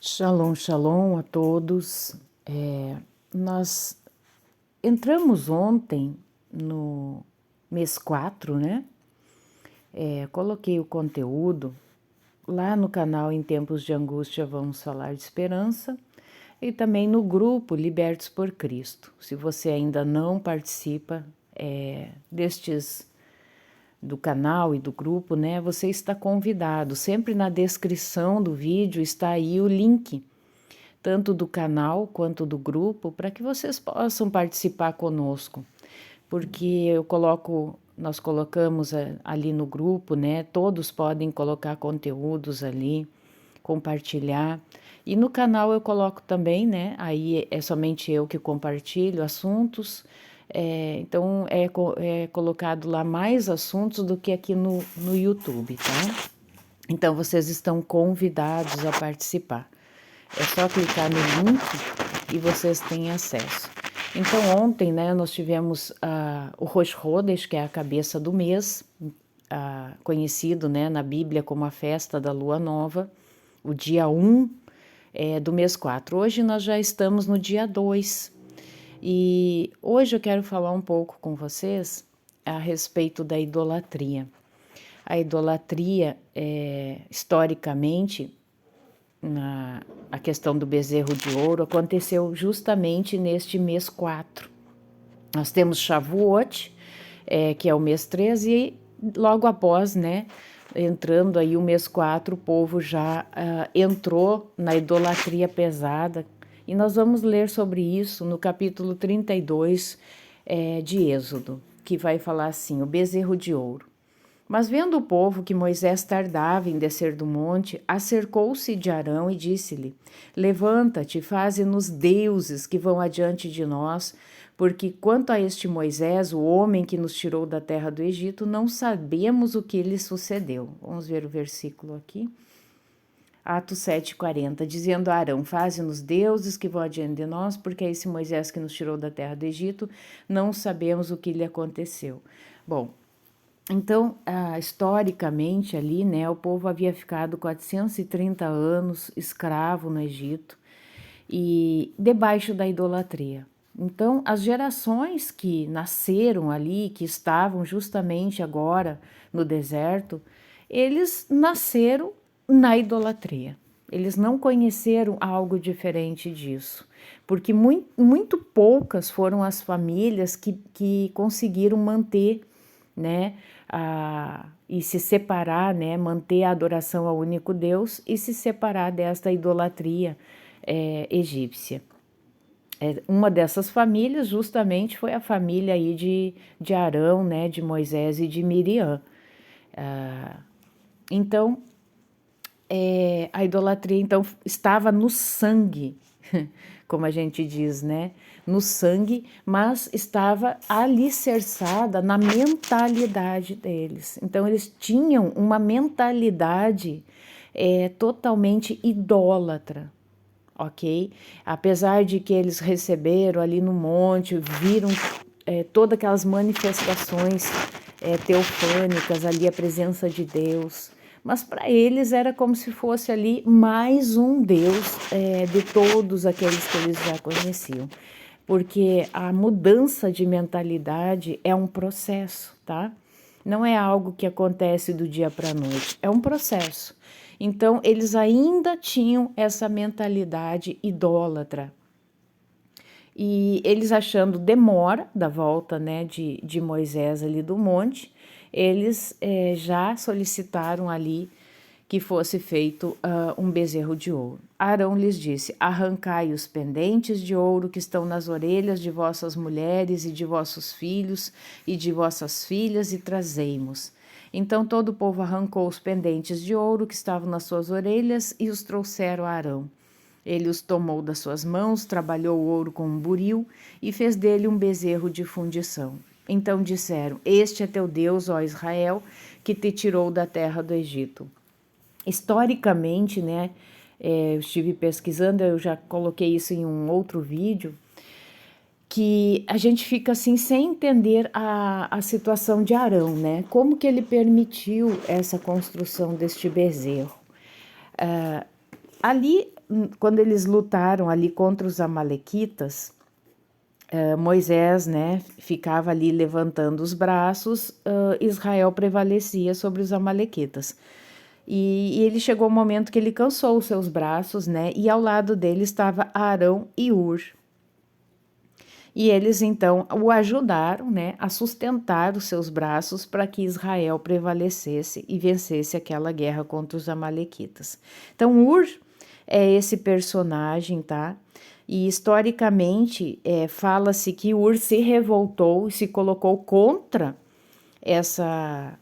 Shalom, shalom a todos. Nós entramos ontem no mês 4, né? Coloquei o conteúdo lá no canal Em Tempos de Angústia Vamos Falar de Esperança e também no grupo Libertos por Cristo. Se você ainda não participa do canal e do grupo, né? Você está convidado. Sempre na descrição do vídeo está aí o link tanto do canal quanto do grupo, para que vocês possam participar conosco, porque nós colocamos ali no grupo, né? Todos podem colocar conteúdos ali, compartilhar. E no canal eu coloco também, né? Aí é somente eu que compartilho assuntos. Então é colocado lá mais assuntos do que aqui no YouTube, tá? Então vocês estão convidados a participar. É só clicar no link e vocês têm acesso. Então ontem, né, nós tivemos o Rosh Chodesh, que é a cabeça do mês, conhecido, né, na Bíblia como a festa da lua nova, o dia 1 do mês 4. Hoje nós já estamos no dia 2 e hoje eu quero falar um pouco com vocês a respeito da idolatria. A idolatria, historicamente, a questão do bezerro de ouro aconteceu justamente neste mês 4. Nós temos Shavuot, que é o mês 3, e logo após, né, entrando aí o mês 4, o povo já entrou na idolatria pesada. E nós vamos ler sobre isso no capítulo 32 de Êxodo, que vai falar assim, o bezerro de ouro. Mas vendo o povo que Moisés tardava em descer do monte, acercou-se de Arão e disse-lhe: Levanta-te, faze-nos deuses que vão adiante de nós, porque quanto a este Moisés, o homem que nos tirou da terra do Egito, não sabemos o que lhe sucedeu. Vamos ver o versículo aqui. Atos 7,40, dizendo a Arão, faze-nos deuses que vão adiante de nós, porque é esse Moisés que nos tirou da terra do Egito, não sabemos o que lhe aconteceu. Bom, então, historicamente ali, né, o povo havia ficado 430 anos escravo no Egito e debaixo da idolatria. Então, as gerações que nasceram ali, que estavam justamente agora no deserto, eles nasceram na idolatria. Eles não conheceram algo diferente disso, porque muito poucas foram as famílias que conseguiram manter, né, e se separar, né, manter a adoração ao único Deus e se separar desta idolatria egípcia. Uma dessas famílias justamente foi a família aí de Arão, né, de Moisés e de Miriam. Então, a idolatria então estava no sangue, como a gente diz, né? No sangue, mas estava alicerçada na mentalidade deles. Então, eles tinham uma mentalidade totalmente idólatra, ok? Apesar de que eles receberam ali no monte, viram todas aquelas manifestações teofânicas, ali a presença de Deus, mas para eles era como se fosse ali mais um Deus de todos aqueles que eles já conheciam, porque a mudança de mentalidade é um processo, tá? Não é algo que acontece do dia para a noite, é um processo. Então, eles ainda tinham essa mentalidade idólatra. E eles achando demora da volta, né, de Moisés ali do monte, eles já solicitaram ali que fosse feito um bezerro de ouro. Arão lhes disse, arrancai os pendentes de ouro que estão nas orelhas de vossas mulheres e de vossos filhos e de vossas filhas e trazei-mos. Então todo o povo arrancou os pendentes de ouro que estavam nas suas orelhas e os trouxeram a Arão. Ele os tomou das suas mãos, trabalhou o ouro com um buril e fez dele um bezerro de fundição. Então disseram, este é teu Deus, ó Israel, que te tirou da terra do Egito. Historicamente, né, eu estive pesquisando, eu já coloquei isso em um outro vídeo, que a gente fica assim sem entender a situação de Arão, né? Como que ele permitiu essa construção deste bezerro? Ali quando eles lutaram ali contra os amalequitas, Moisés, né, ficava ali levantando os braços, Israel prevalecia sobre os amalequitas. E ele chegou o momento que ele cansou os seus braços, né, e ao lado dele estava Arão e Hur. E eles então o ajudaram, né, a sustentar os seus braços para que Israel prevalecesse e vencesse aquela guerra contra os amalequitas. Então Hur é esse personagem, tá? E historicamente fala-se que Hur se revoltou e se colocou contra essa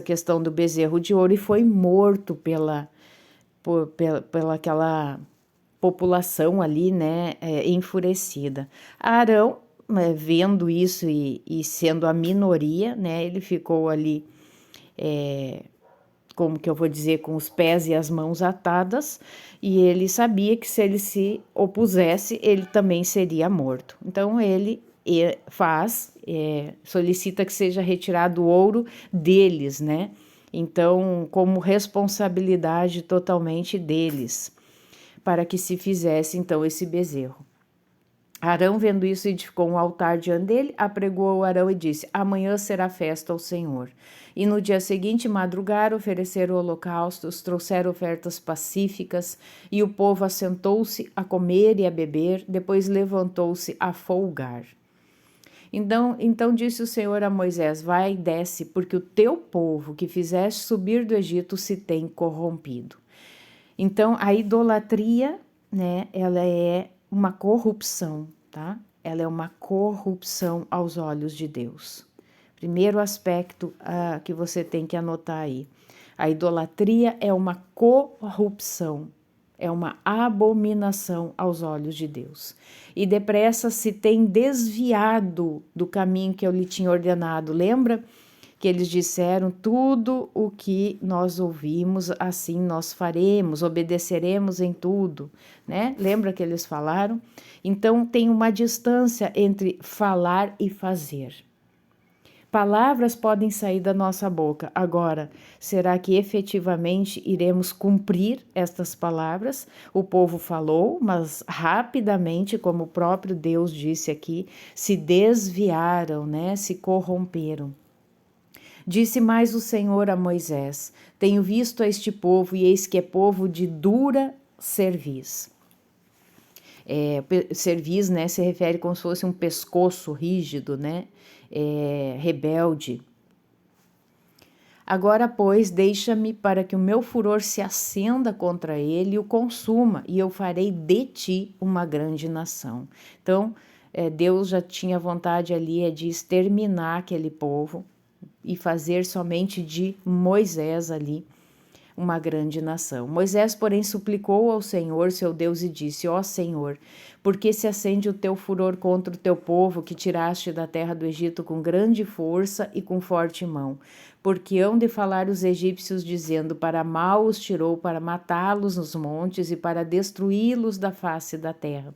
questão do bezerro de ouro e foi morto pela aquela população ali, né, enfurecida. Arão, vendo isso e sendo a minoria, né, ele ficou ali, como que eu vou dizer, com os pés e as mãos atadas, e ele sabia que se ele se opusesse, ele também seria morto. Então ele solicita que seja retirado o ouro deles, né? Então, como responsabilidade totalmente deles, para que se fizesse então esse bezerro. Arão, vendo isso, edificou um altar diante dele, apregoou Arão e disse: amanhã será festa ao Senhor. E no dia seguinte madrugaram, ofereceram holocaustos, trouxeram ofertas pacíficas, e o povo assentou-se a comer e a beber, depois levantou-se a folgar. Então disse o Senhor a Moisés: vai e desce, porque o teu povo que fizeste subir do Egito se tem corrompido. Então, a idolatria, né, ela é uma corrupção, tá? Ela é uma corrupção aos olhos de Deus. Primeiro aspecto que você tem que anotar aí. A idolatria é uma corrupção, é uma abominação aos olhos de Deus. E depressa se tem desviado do caminho que eu lhe tinha ordenado. Lembra que eles disseram: tudo o que nós ouvimos, assim nós faremos, obedeceremos em tudo, né? Lembra que eles falaram? Então tem uma distância entre falar e fazer. Palavras podem sair da nossa boca. Agora, será que efetivamente iremos cumprir estas palavras? O povo falou, mas rapidamente, como o próprio Deus disse aqui, se desviaram, né? Se corromperam. Disse mais o Senhor a Moisés: tenho visto a este povo, e eis que é povo de dura cerviz. Cerviz, né, se refere como se fosse um pescoço rígido, né, rebelde. Agora, pois, deixa-me para que o meu furor se acenda contra ele e o consuma, e eu farei de ti uma grande nação. Então, Deus já tinha vontade ali de exterminar aquele povo e fazer somente de Moisés ali uma grande nação. Moisés, porém, suplicou ao Senhor, seu Deus, e disse: ó Senhor, por que se acende o teu furor contra o teu povo, que tiraste da terra do Egito com grande força e com forte mão? Porque hão de falar os egípcios, dizendo: para mal os tirou, para matá-los nos montes e para destruí-los da face da terra.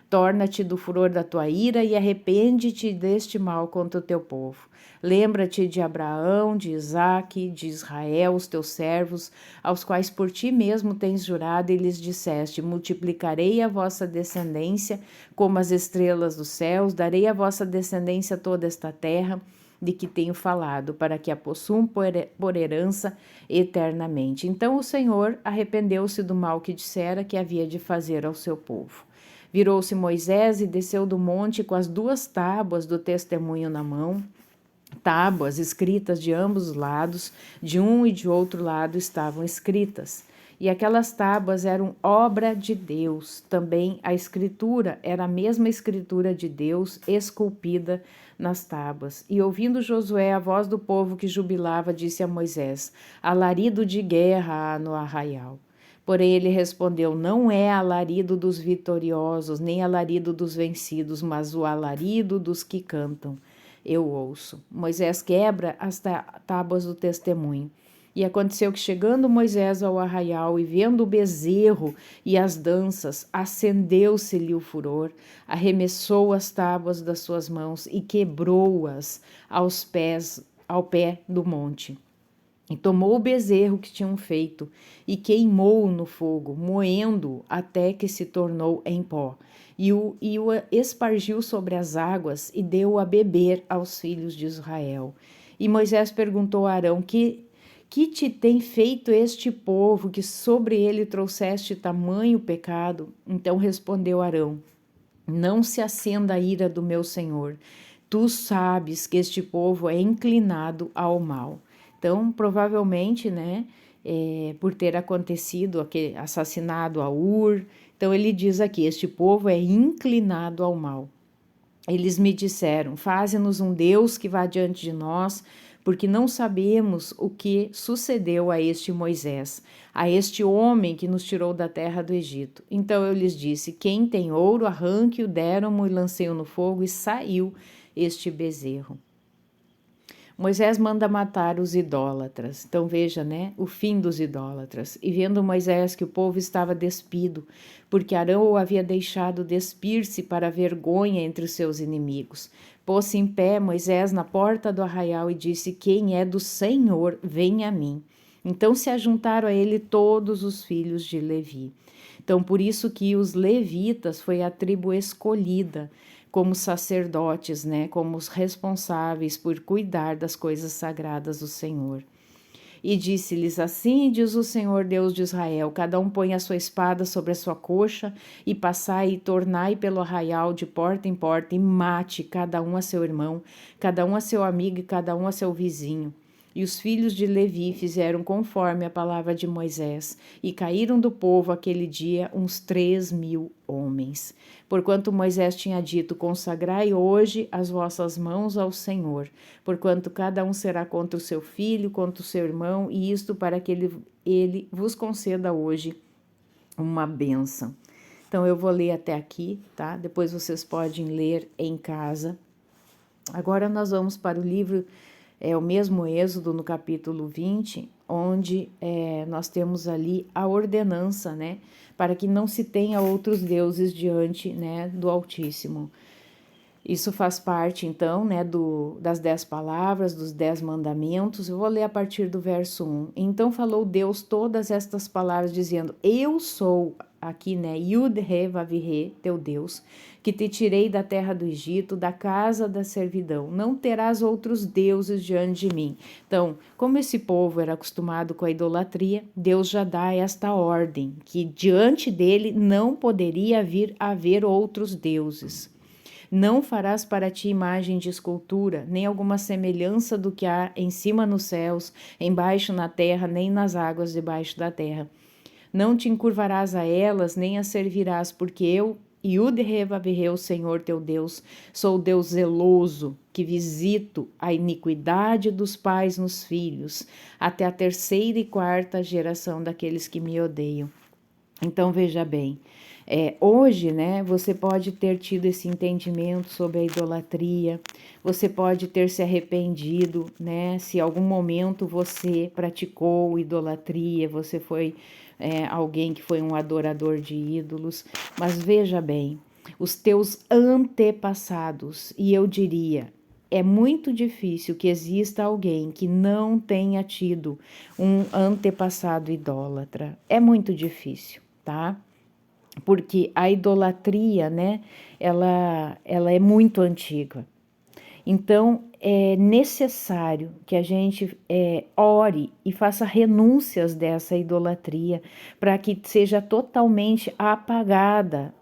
Torna-te do furor da tua ira e arrepende-te deste mal contra o teu povo. Lembra-te de Abraão, de Isaque, de Israel, os teus servos, aos quais por ti mesmo tens jurado, e lhes disseste: multiplicarei a vossa descendência como as estrelas dos céus, darei à vossa descendência toda esta terra de que tenho falado, para que a possuam por herança eternamente. Então o Senhor arrependeu-se do mal que dissera que havia de fazer ao seu povo. Virou-se Moisés e desceu do monte com as 2 tábuas do testemunho na mão. Tábuas escritas de ambos os lados, de um e de outro lado estavam escritas. E aquelas tábuas eram obra de Deus. Também a escritura era a mesma escritura de Deus, esculpida nas tábuas. E ouvindo Josué a voz do povo que jubilava, disse a Moisés: alarido de guerra há no arraial. Porém ele respondeu: não é alarido dos vitoriosos, nem alarido dos vencidos, mas o alarido dos que cantam. Eu ouço. Moisés quebra as tábuas do testemunho. E aconteceu que, chegando Moisés ao arraial e vendo o bezerro e as danças, acendeu-se-lhe o furor, arremessou as tábuas das suas mãos e quebrou-as ao pé do monte. E tomou o bezerro que tinham feito e queimou-o no fogo, moendo-o até que se tornou em pó. E o espargiu sobre as águas e deu-o a beber aos filhos de Israel. E Moisés perguntou a Arão: que te tem feito este povo, que sobre ele trouxeste tamanho pecado? Então respondeu Arão: não se acenda a ira do meu senhor. Tu sabes que este povo é inclinado ao mal. Então, provavelmente, né, por ter acontecido aquele assassinado a Ur, então ele diz aqui: este povo é inclinado ao mal. Eles me disseram: faze-nos um Deus que vá diante de nós, porque não sabemos o que sucedeu a este Moisés, a este homem que nos tirou da terra do Egito. Então eu lhes disse: quem tem ouro, arranque-o, deram-mo e lancei-o no fogo, e saiu este bezerro. Moisés manda matar os idólatras. Então veja, né, o fim dos idólatras. E vendo Moisés que o povo estava despido, porque Arão o havia deixado despir-se para a vergonha entre os seus inimigos, pôs-se em pé Moisés na porta do arraial e disse: quem é do Senhor, venha a mim. Então se ajuntaram a ele todos os filhos de Levi. Então por isso que os levitas foi a tribo escolhida como sacerdotes, né, como os responsáveis por cuidar das coisas sagradas do Senhor. E disse-lhes: assim diz o Senhor Deus de Israel: cada um põe a sua espada sobre a sua coxa, e passai e tornai pelo arraial de porta em porta, e mate cada um a seu irmão, cada um a seu amigo e cada um a seu vizinho. E os filhos de Levi fizeram conforme a palavra de Moisés, e caíram do povo aquele dia uns 3.000 homens. Porquanto Moisés tinha dito: consagrai hoje as vossas mãos ao Senhor, porquanto cada um será contra o seu filho, contra o seu irmão, e isto para que ele vos conceda hoje uma bênção. Então eu vou ler até aqui, tá? Depois vocês podem ler em casa. Agora nós vamos para o livro, o mesmo Êxodo, no capítulo 20, onde nós temos ali a ordenança, né, para que não se tenha outros deuses diante, né, do Altíssimo. Isso faz parte, então, né, das 10 palavras, dos 10 mandamentos. Eu vou ler a partir do verso 1. Então falou Deus todas estas palavras, dizendo: eu sou, aqui, né, Yud-He-Vav-He, teu Deus, que te tirei da terra do Egito, da casa da servidão. Não terás outros deuses diante de mim. Então, como esse povo era acostumado com a idolatria, Deus já dá esta ordem, que diante dele não poderia vir a haver outros deuses. Não farás para ti imagem de escultura, nem alguma semelhança do que há em cima nos céus, embaixo na terra, nem nas águas debaixo da terra. Não te encurvarás a elas, nem as servirás, porque eu, Yud-He-Vav-He, o Senhor teu Deus, sou Deus zeloso, que visito a iniquidade dos pais nos filhos, até a 3ª e 4ª geração daqueles que me odeiam. Então veja bem, hoje, né, você pode ter tido esse entendimento sobre a idolatria, você pode ter se arrependido, né, se em algum momento você praticou idolatria, você foi alguém que foi um adorador de ídolos, mas veja bem, os teus antepassados, e eu diria, é muito difícil que exista alguém que não tenha tido um antepassado idólatra, é muito difícil, tá? Porque a idolatria, né, ela é muito antiga. Então, é necessário que a gente ore e faça renúncias dessa idolatria para que seja totalmente apagada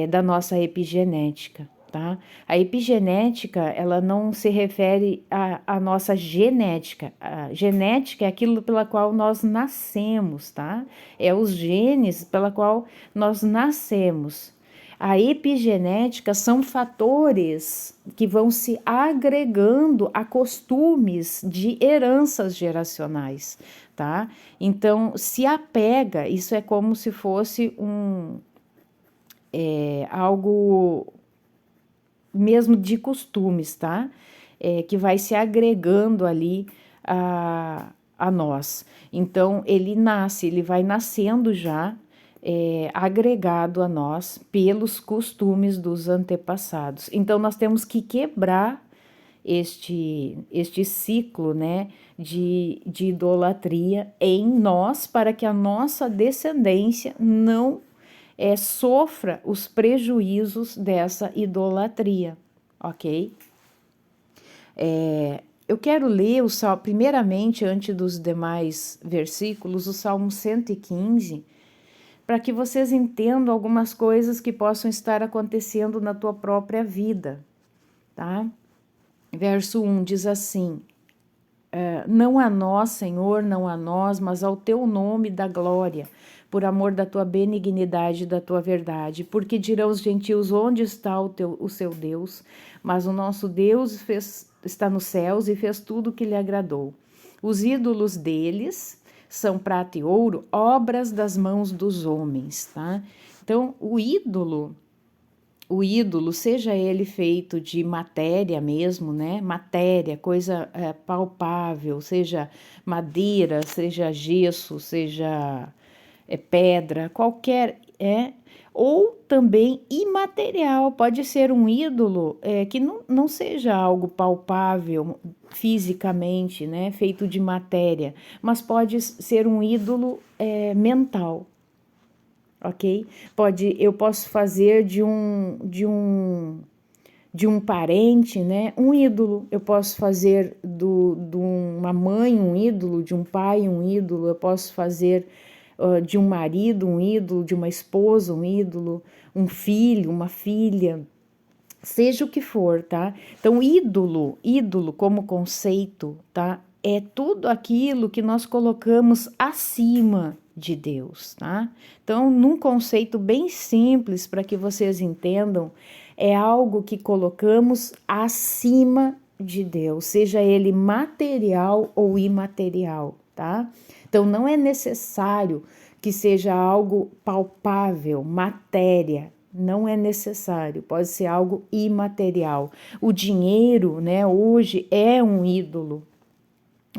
da nossa epigenética. Tá? A epigenética, ela não se refere à nossa genética. A genética é aquilo pela qual nós nascemos, tá? É os genes pela qual nós nascemos. A epigenética são fatores que vão se agregando a costumes de heranças geracionais, tá? Então, se apega, isso é como se fosse algo mesmo de costumes, tá? Que vai se agregando ali a nós. Então, ele vai nascendo já agregado a nós pelos costumes dos antepassados. Então, nós temos que quebrar este ciclo, né, de idolatria em nós, para que a nossa descendência não sofra os prejuízos dessa idolatria, ok? Eu quero ler o Salmo, primeiramente, antes dos demais versículos, o Salmo 115, para que vocês entendam algumas coisas que possam estar acontecendo na tua própria vida, tá? Verso 1 diz assim: não a nós, Senhor, não a nós, mas ao teu nome da glória, por amor da tua benignidade e da tua verdade. Porque dirão os gentios, onde está o seu Deus? Mas o nosso Deus está nos céus e fez tudo o que lhe agradou. Os ídolos deles são prata e ouro, obras das mãos dos homens, tá? Então, o ídolo, seja ele feito de matéria mesmo, né? Matéria, coisa palpável, seja madeira, seja gesso, seja pedra, qualquer ou também imaterial, pode ser um ídolo que não seja algo palpável fisicamente, né? Feito de matéria, mas pode ser um ídolo mental. Ok? Eu posso fazer de um parente, né, um ídolo. Eu posso fazer de uma mãe um ídolo, de um pai um ídolo. Eu posso fazer de um marido um ídolo, de uma esposa um ídolo, um filho, uma filha, seja o que for, tá? Então, ídolo como conceito, tá? É tudo aquilo que nós colocamos acima de Deus, tá? Então, num conceito bem simples, para que vocês entendam, é algo que colocamos acima de Deus, seja ele material ou imaterial, tá? Então, não é necessário que seja algo palpável, matéria, não é necessário, pode ser algo imaterial. O dinheiro, né, hoje é um ídolo.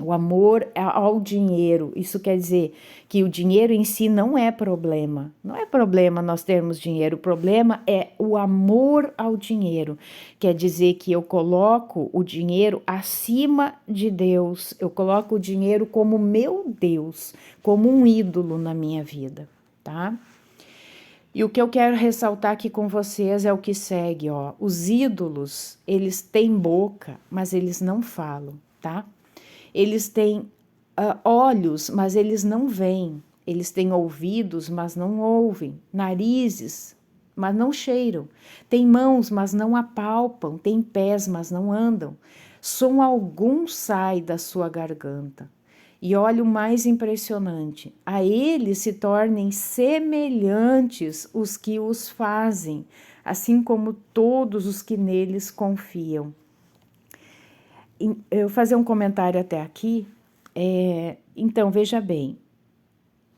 O amor ao dinheiro, isso quer dizer que o dinheiro em si não é problema. Não é problema nós termos dinheiro, o problema é o amor ao dinheiro. Quer dizer que eu coloco o dinheiro acima de Deus, eu coloco o dinheiro como meu Deus, como um ídolo na minha vida, tá? E o que eu quero ressaltar aqui com vocês é o que segue, ó. Os ídolos, eles têm boca, mas eles não falam, tá? Eles têm olhos, mas eles não veem. Eles têm ouvidos, mas não ouvem. Narizes, mas não cheiram. Têm mãos, mas não apalpam. Têm pés, mas não andam. Som algum sai da sua garganta. E olha o mais impressionante, a eles se tornem semelhantes os que os fazem, assim como todos os que neles confiam. Eu vou fazer um comentário até aqui. Então, veja bem,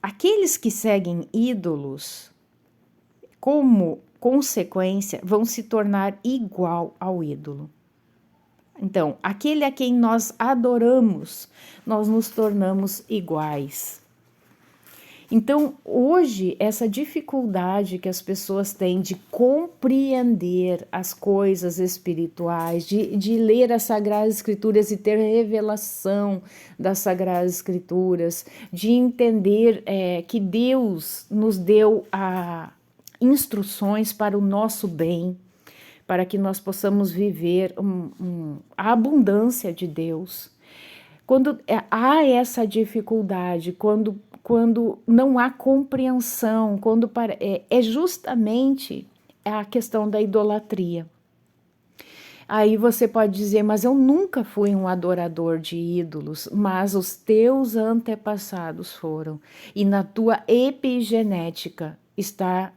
aqueles que seguem ídolos, como consequência, vão se tornar igual ao ídolo. Então, aquele a quem nós adoramos, nós nos tornamos iguais. Então, hoje, essa dificuldade que as pessoas têm de compreender as coisas espirituais, de ler as Sagradas Escrituras e ter revelação das Sagradas Escrituras, de entender que Deus nos deu instruções para o nosso bem, para que nós possamos viver a abundância de Deus. Quando há essa dificuldade, quando não há compreensão, é justamente a questão da idolatria. Aí você pode dizer, mas eu nunca fui um adorador de ídolos, mas os teus antepassados foram, e na tua epigenética está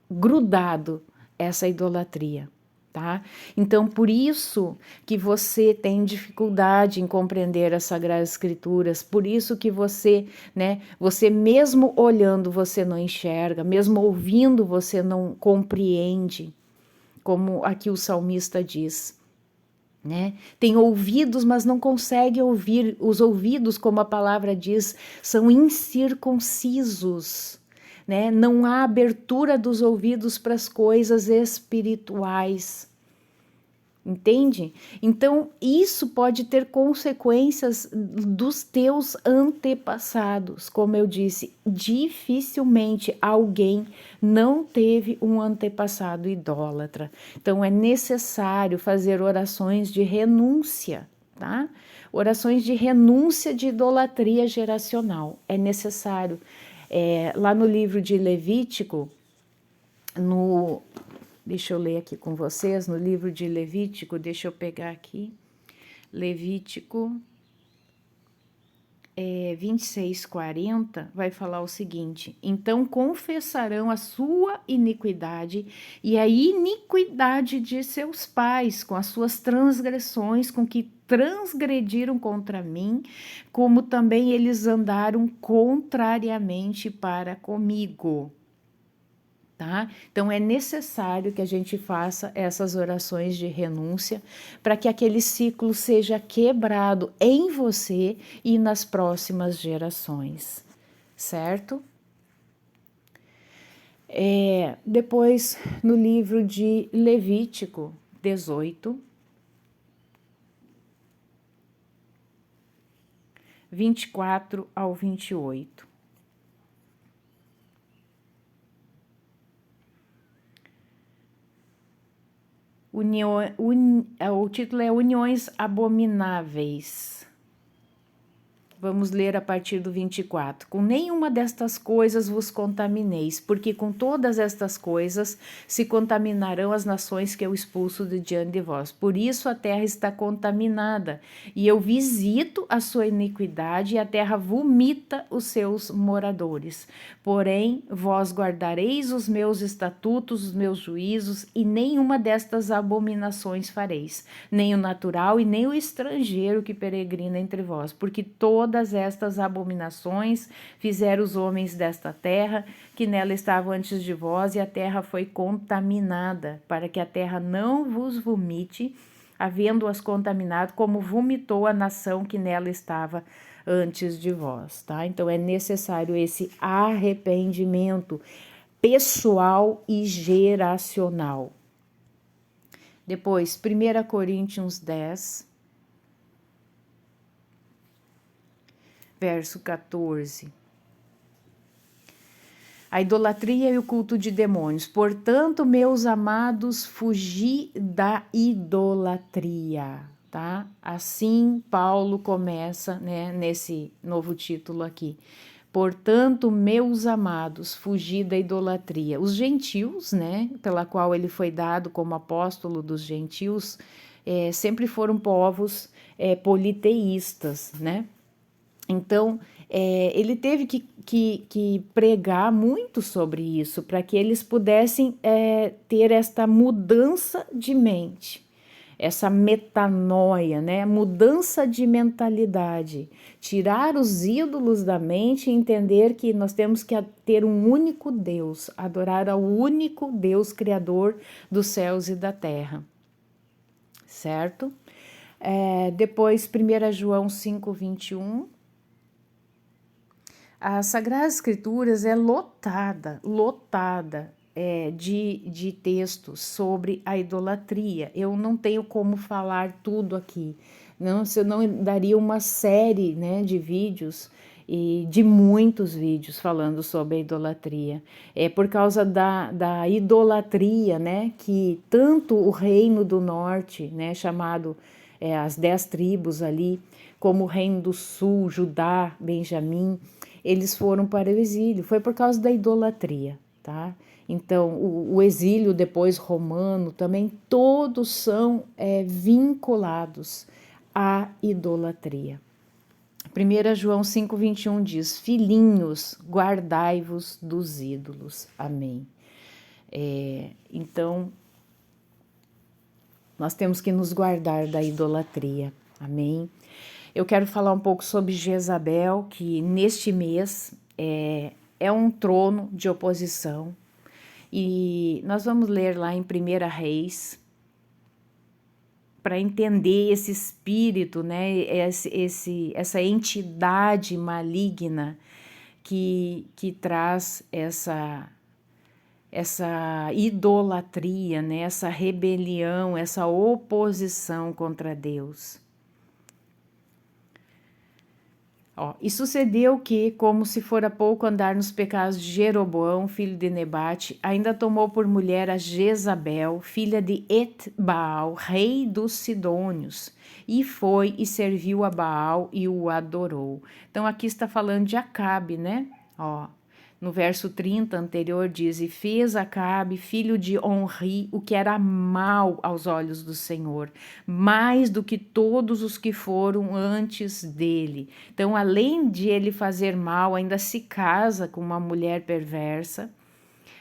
grudado essa idolatria. Tá? Então, por isso que você tem dificuldade em compreender as Sagradas Escrituras, por isso que você, né, você mesmo olhando você não enxerga, mesmo ouvindo você não compreende, como aqui o salmista diz, né? Tem ouvidos, mas não consegue ouvir, os ouvidos, como a palavra diz, são incircuncisos. Né? Não há abertura dos ouvidos para as coisas espirituais. Entende? Então, isso pode ter consequências dos teus antepassados. Como eu disse, dificilmente alguém não teve um antepassado idólatra. Então, é necessário fazer orações de renúncia, tá? Orações de renúncia de idolatria geracional. É necessário. Lá no livro de Levítico, deixa eu ler aqui com vocês, no livro de Levítico, deixa eu pegar aqui, Levítico 26:40, vai falar o seguinte: então confessarão a sua iniquidade e a iniquidade de seus pais, com as suas transgressões, com que transgrediram contra mim, como também eles andaram contrariamente para comigo. Tá? Então é necessário que a gente faça essas orações de renúncia para que aquele ciclo seja quebrado em você e nas próximas gerações, certo? Depois, no livro de Levítico 18, 24 ao 28. O título é Uniões Abomináveis. Vamos ler a partir do 24. Com nenhuma destas coisas vos contamineis, porque com todas estas coisas se contaminarão as nações que eu expulso de diante de vós. Por isso a terra está contaminada, e eu visito a sua iniquidade, e a terra vomita os seus moradores. Porém, vós guardareis os meus estatutos, os meus juízos, e nenhuma destas abominações fareis, nem o natural e nem o estrangeiro que peregrina entre vós, porque todas estas abominações fizeram os homens desta terra, que nela estavam antes de vós, e a terra foi contaminada, para que a terra não vos vomite, havendo-as contaminado, como vomitou a nação que nela estava antes de vós, tá? Então é necessário esse arrependimento pessoal e geracional. Depois, 1 Coríntios 10, verso 14. A idolatria e o culto de demônios. Portanto, meus amados, fugi da idolatria, tá? Assim, Paulo começa, né, nesse novo título aqui. Portanto, meus amados, fugi da idolatria. Os gentios, né, pela qual ele foi dado como apóstolo dos gentios, sempre foram povos politeístas, né? Então, ele teve que pregar muito sobre isso, para que eles pudessem ter esta mudança de mente, essa metanoia, né? Mudança de mentalidade, tirar os ídolos da mente e entender que nós temos que ter um único Deus, adorar ao único Deus criador dos céus e da terra, certo? Depois, 1 João 5:21. As Sagradas Escrituras é lotada de textos sobre a idolatria. Eu não tenho como falar tudo aqui. Não, eu não daria uma série, né, de vídeos e de muitos vídeos falando sobre a idolatria. É por causa da idolatria, né, que tanto o Reino do Norte, né, chamado as 10 tribos ali, como o Reino do Sul, Judá, Benjamim, eles foram para o exílio. Foi por causa da idolatria, tá? Então, o exílio depois romano também, todos são vinculados à idolatria. 1 João 5:21 diz: filhinhos, guardai-vos dos ídolos. Amém. Então, nós temos que nos guardar da idolatria. Amém. Eu quero falar um pouco sobre Jezabel, que neste mês é um trono de oposição. E nós vamos ler lá em 1 Reis, para entender esse espírito, né? Essa entidade maligna que traz essa idolatria, né? Essa rebelião, essa oposição contra Deus. Ó, e sucedeu que, como se fora pouco andar nos pecados de Jeroboão, filho de Nebate, ainda tomou por mulher a Jezabel, filha de Et-Baal, rei dos Sidônios, e foi e serviu a Baal e o adorou. Então aqui está falando de Acabe, né? Ó, no verso 30 anterior diz, e fez Acabe, filho de Onri, o que era mal aos olhos do Senhor, mais do que todos os que foram antes dele. Então, além de ele fazer mal, ainda se casa com uma mulher perversa,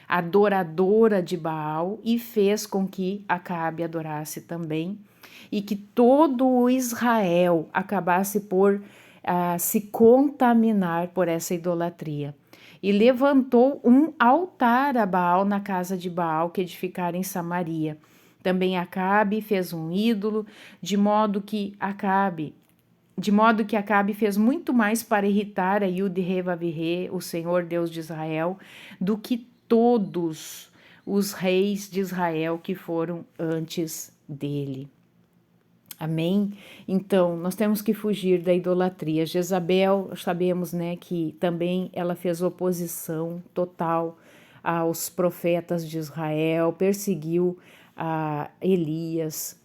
adoradora de Baal, e fez com que Acabe adorasse também, e que todo o Israel acabasse por se contaminar por essa idolatria. E levantou um altar a Baal na casa de Baal que edificara em Samaria. Também Acabe fez um ídolo, de modo que Acabe fez muito mais para irritar a Yud-Heh-Vav-Heh, o Senhor Deus de Israel, do que todos os reis de Israel que foram antes dele. Amém? Então, nós temos que fugir da idolatria. Jezabel, sabemos, né, que também ela fez oposição total aos profetas de Israel, perseguiu a Elias.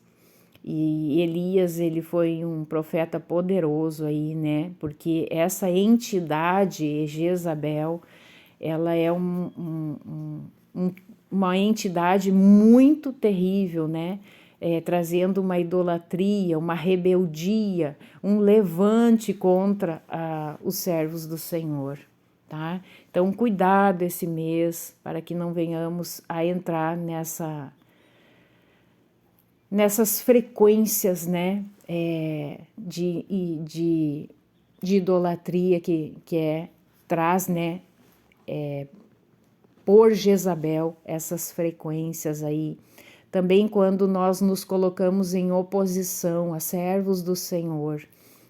E Elias, ele foi um profeta poderoso aí, né? Porque essa entidade, Jezabel, ela é uma entidade muito terrível, né? Trazendo uma idolatria, uma rebeldia, um levante contra os servos do Senhor, tá? Então, cuidado esse mês para que não venhamos a entrar nessas frequências, né, de idolatria que traz, né, por Jezabel, essas frequências aí. Também quando nós nos colocamos em oposição a servos do Senhor.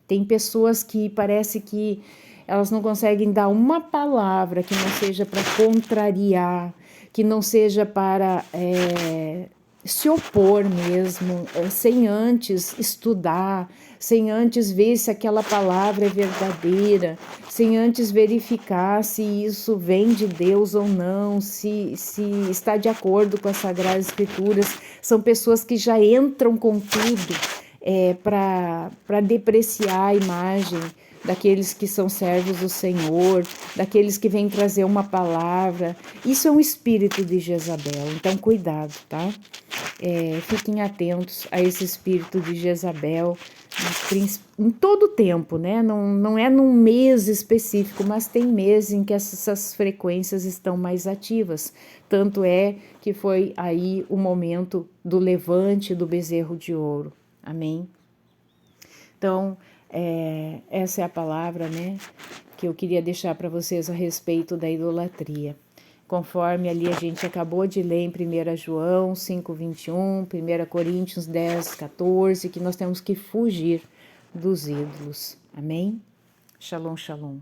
Tem pessoas que parece que elas não conseguem dar uma palavra que não seja para contrariar, que não seja para se opor mesmo, sem antes estudar, sem antes ver se aquela palavra é verdadeira, sem antes verificar se isso vem de Deus ou não, se está de acordo com as Sagradas Escrituras. São pessoas que já entram com tudo para depreciar a imagem daqueles que são servos do Senhor, daqueles que vêm trazer uma palavra. Isso é um espírito de Jezabel, então cuidado, tá? Fiquem atentos a esse espírito de Jezabel em todo o tempo, né? Não é num mês específico, mas tem meses em que essas frequências estão mais ativas. Tanto é que foi aí o momento do levante do bezerro de ouro. Amém? Então, essa é a palavra, né, que eu queria deixar para vocês a respeito da idolatria. Conforme ali a gente acabou de ler em 1 João 5:21, 1 Coríntios 10:14, que nós temos que fugir dos ídolos. Amém? Shalom, shalom.